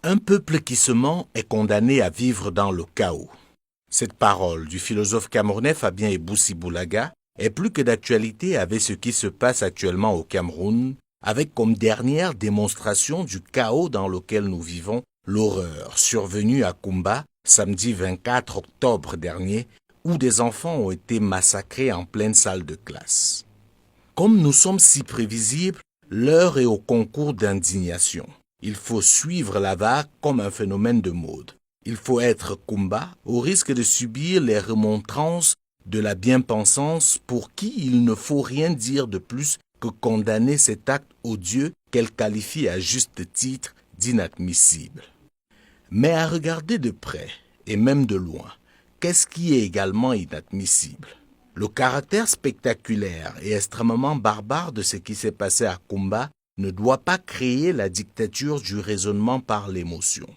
Un peuple qui se ment est condamné à vivre dans le chaos. Cette parole du philosophe camerounais Fabien Ebousi-Boulaga est plus que d'actualité avec ce qui se passe actuellement au Cameroun, avec comme dernière démonstration du chaos dans lequel nous vivons l'horreur survenue à Kumba samedi 24 octobre dernier, où des enfants ont été massacrés en pleine salle de classe. Comme nous sommes si prévisibles, l'heure est au concours d'indignation. Il faut suivre la vague comme un phénomène de mode. Il faut être Kumba au risque de subir les remontrances de la bien-pensance pour qui il ne faut rien dire de plus que condamner cet acte odieux qu'elle qualifie à juste titre d'inadmissible. Mais à regarder de près, et même de loin, qu'est-ce qui est également inadmissible? Le caractère spectaculaire et extrêmement barbare de ce qui s'est passé à Kumba ne doit pas créer la dictature du raisonnement par l'émotion.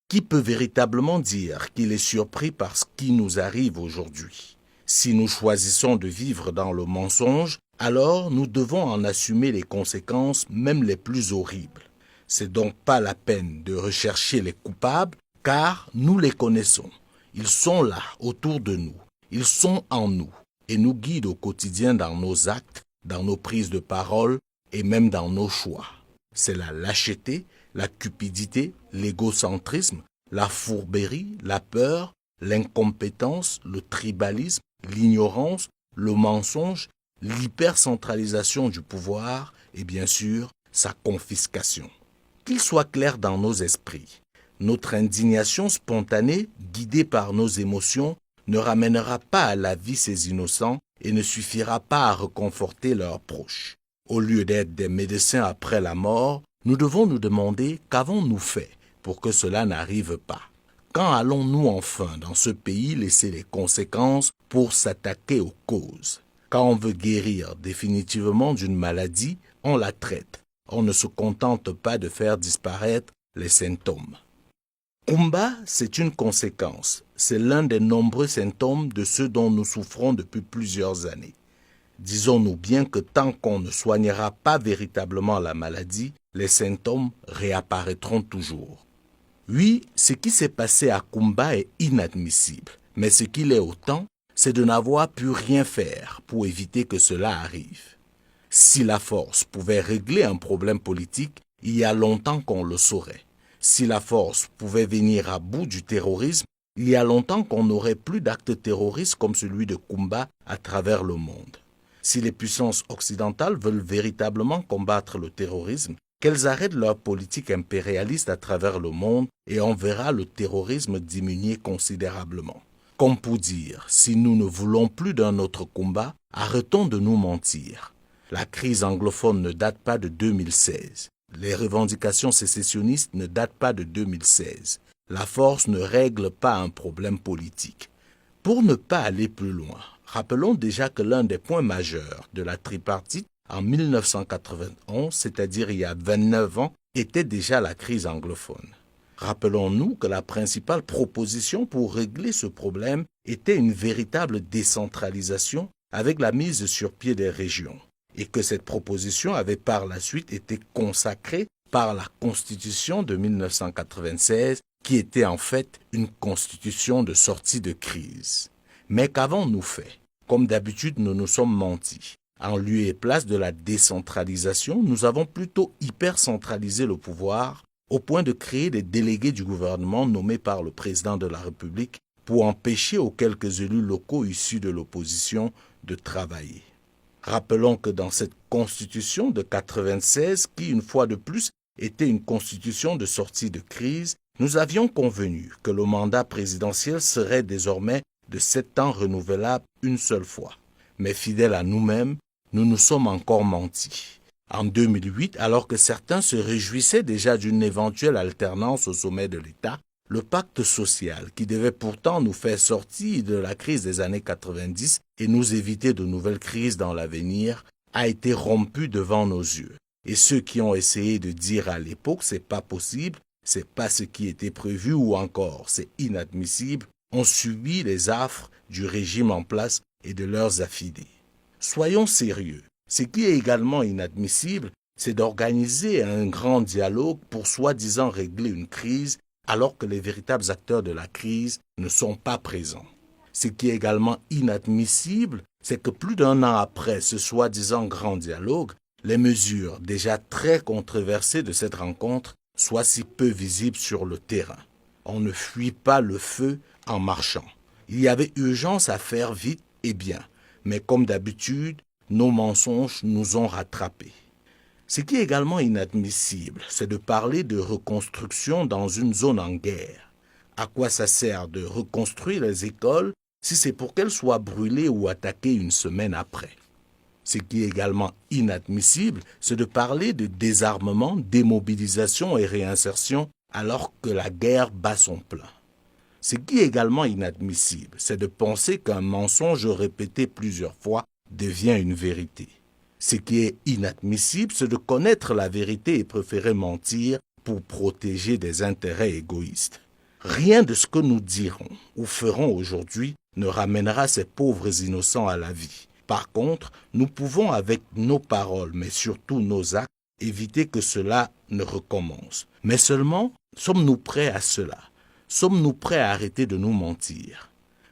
Qui peut véritablement dire qu'il est surpris par ce qui nous arrive aujourd'hui? Si nous choisissons de vivre dans le mensonge, alors nous devons en assumer les conséquences, même les plus horribles. C'est donc pas la peine de rechercher les coupables, car nous les connaissons. Ils sont là, autour de nous. Ils sont en nous et nous guident au quotidien dans nos actes, dans nos prises de parole et même dans nos choix. C'est la lâcheté, la cupidité, l'égocentrisme, la fourberie, la peur, l'incompétence, le tribalisme, l'ignorance, le mensonge, l'hypercentralisation du pouvoir et bien sûr sa confiscation. Qu'il soit clair dans nos esprits, notre indignation spontanée, guidée par nos émotions, ne ramènera pas à la vie ces innocents et ne suffira pas à réconforter leurs proches. Au lieu d'être des médecins après la mort, nous devons nous demander qu'avons-nous fait pour que cela n'arrive pas. Quand allons-nous enfin dans ce pays laisser les conséquences pour s'attaquer aux causes? Quand on veut guérir définitivement d'une maladie, on la traite. On ne se contente pas de faire disparaître les symptômes. Kumba, c'est une conséquence. C'est l'un des nombreux symptômes de ceux dont nous souffrons depuis plusieurs années. Disons-nous bien que tant qu'on ne soignera pas véritablement la maladie, les symptômes réapparaîtront toujours. Oui, ce qui s'est passé à Kumba est inadmissible, mais ce qu'il est autant, c'est de n'avoir pu rien faire pour éviter que cela arrive. Si la force pouvait régler un problème politique, il y a longtemps qu'on le saurait. Si la force pouvait venir à bout du terrorisme, il y a longtemps qu'on n'aurait plus d'actes terroristes comme celui de Kumba à travers le monde. Si les puissances occidentales veulent véritablement combattre le terrorisme, qu'elles arrêtent leur politique impérialiste à travers le monde et on verra le terrorisme diminuer considérablement. Comme pour dire, si nous ne voulons plus d'un autre combat, arrêtons de nous mentir. La crise anglophone ne date pas de 2016. Les revendications sécessionnistes ne datent pas de 2016. La force ne règle pas un problème politique. Pour ne pas aller plus loin, rappelons déjà que l'un des points majeurs de la tripartite en 1991, c'est-à-dire il y a 29 ans, était déjà la crise anglophone. Rappelons-nous que la principale proposition pour régler ce problème était une véritable décentralisation avec la mise sur pied des régions, et que cette proposition avait par la suite été consacrée par la Constitution de 1996, qui était en fait une constitution de sortie de crise. Mais qu'avons-nous fait? Comme d'habitude, nous nous sommes mentis. En lieu et place de la décentralisation, nous avons plutôt hypercentralisé le pouvoir au point de créer des délégués du gouvernement nommés par le président de la République pour empêcher aux quelques élus locaux issus de l'opposition de travailler. Rappelons que dans cette constitution de 1996, qui une fois de plus était une constitution de sortie de crise, nous avions convenu que le mandat présidentiel serait désormais de 7 ans renouvelable une seule fois. Mais fidèles à nous-mêmes, nous nous sommes encore mentis. En 2008, alors que certains se réjouissaient déjà d'une éventuelle alternance au sommet de l'État, le pacte social, qui devait pourtant nous faire sortir de la crise des années 90 et nous éviter de nouvelles crises dans l'avenir, a été rompu devant nos yeux. Et ceux qui ont essayé de dire à l'époque « c'est pas possible », « c'est pas ce qui était prévu » ou encore « c'est inadmissible », ont subi les affres du régime en place et de leurs affidés. Soyons sérieux. Ce qui est également inadmissible, c'est d'organiser un grand dialogue pour soi-disant régler une crise alors que les véritables acteurs de la crise ne sont pas présents. Ce qui est également inadmissible, c'est que plus d'un an après ce soi-disant grand dialogue, les mesures déjà très controversées de cette rencontre soient si peu visibles sur le terrain. On ne fuit pas le feu en marchant. Il y avait urgence à faire vite et bien, mais comme d'habitude, nos mensonges nous ont rattrapés. Ce qui est également inadmissible, c'est de parler de reconstruction dans une zone en guerre. À quoi ça sert de reconstruire les écoles si c'est pour qu'elles soient brûlées ou attaquées une semaine après? Ce qui est également inadmissible, c'est de parler de désarmement, démobilisation et réinsertion alors que la guerre bat son plein. Ce qui est également inadmissible, c'est de penser qu'un mensonge répété plusieurs fois devient une vérité. Ce qui est inadmissible, c'est de connaître la vérité et préférer mentir pour protéger des intérêts égoïstes. Rien de ce que nous dirons ou ferons aujourd'hui ne ramènera ces pauvres innocents à la vie. Par contre, nous pouvons avec nos paroles, mais surtout nos actes, éviter que cela ne recommence. Mais seulement, sommes-nous prêts à cela? Sommes-nous prêts à arrêter de nous mentir?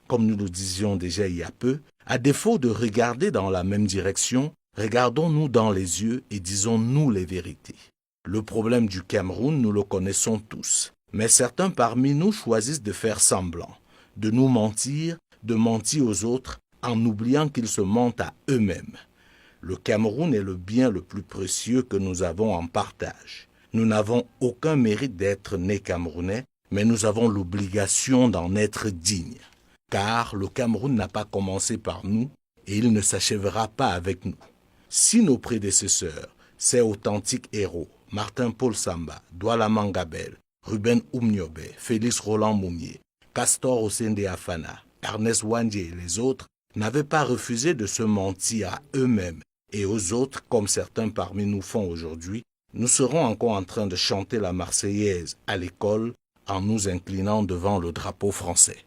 Comme nous le disions déjà il y a peu, à défaut de regarder dans la même direction, regardons-nous dans les yeux et disons-nous les vérités. Le problème du Cameroun, nous le connaissons tous. Mais certains parmi nous choisissent de faire semblant, de nous mentir, de mentir aux autres, en oubliant qu'ils se mentent à eux-mêmes. Le Cameroun est le bien le plus précieux que nous avons en partage. Nous n'avons aucun mérite d'être nés Camerounais, mais nous avons l'obligation d'en être dignes. Car le Cameroun n'a pas commencé par nous et il ne s'achèvera pas avec nous. Si nos prédécesseurs, ces authentiques héros, Martin-Paul Samba, Douala Mangabel, Ruben Oumniobe, Félix Roland Moumier, Castor Osende Afana, Ernest Wandje et les autres, n'avaient pas refusé de se mentir à eux-mêmes et aux autres comme certains parmi nous font aujourd'hui, nous serons encore en train de chanter la Marseillaise à l'école en nous inclinant devant le drapeau français.